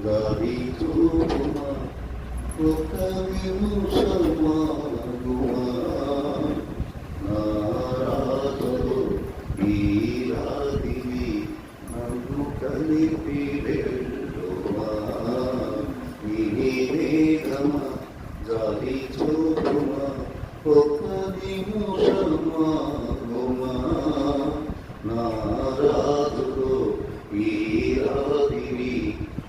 గాలి చూపుమా ఒక్క నిమిషమాగుమా నా రాజులో ఈ రాతిని నన్ను కలిపి వెళ్ళుమా ఈ మేఘమా గాలి చూపుమా ఒక్క నిమిషమాగుమా నా రాజులో ఈ రాతిని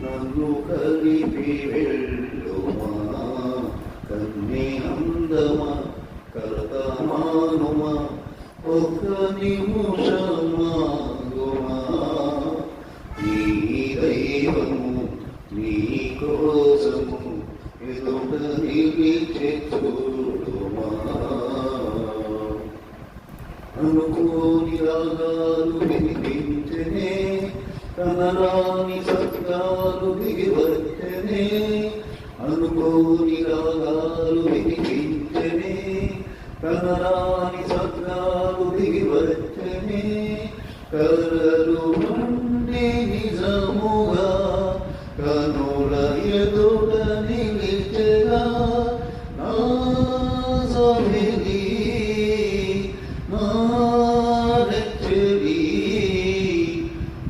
నన్ను కలిపి వెళ్ళుమా కన్నే అందమా కలతమానుమా ఒక్క నిమిషమాగుమా ఈ దైవము నీ కోసము ఎదుట నిలిచి చూడుమా అనుకోని రాగాలు వినిపించనే కనరాని సత్యాలు దిగివచ్చనే అనుకోని రాగాలు వినిపించనే కనరాని సత్యాలు దిగివచ్చనే కలలు నుండి నిజముగా కనుల ఎదుట నిలిచెగా నా సమిధి నా రక్షణి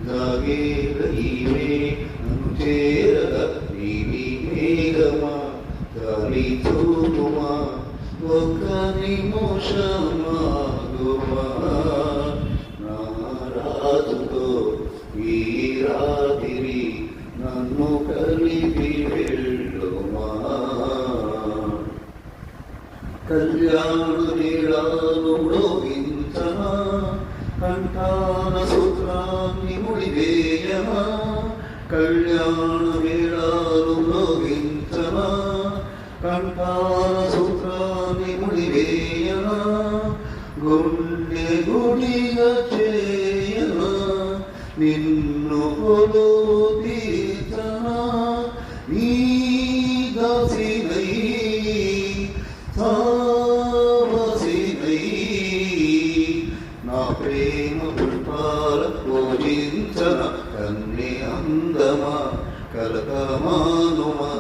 గాగేరయివే నన్ను చేరగ నీవి మేఘమా గాలి చూపుమా ఒక్క నిమిషమాగుమా నా రాజుతో ఈ రాత్రి నన్ను కలిపి వెళ్ళుమా కళ్యాణు నీడాను మ్రోగించనా కంఠాన సూత్రాన్ని ముడివేయమా కళ్యాణ వేళాలు మ్రోగించనా కంఠాన సూత్రాన్ని ముడివేయనా గుండె గుడిగా చేయనా నిన్ను కొలువు తీర్చనా నీ దాసినై సావసినై నా ప్రేమ పుష్పాల పూజించన కన్నే అందమా కలకమానుమా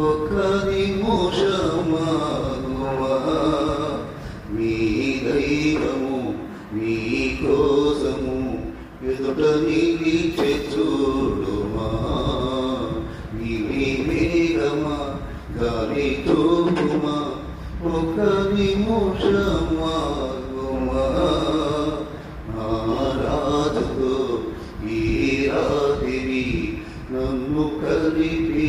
ఒక్క నిమిషమాగుమా నీ దైవము నీ కోసము ఎదుట నిలిచి చూడుమా నీవి మేఘమా గాలి చూపుమా ఒక్క నిమిషమాగుమా నా రాజుతో ఈ రాత్రి నన్ను కలిపి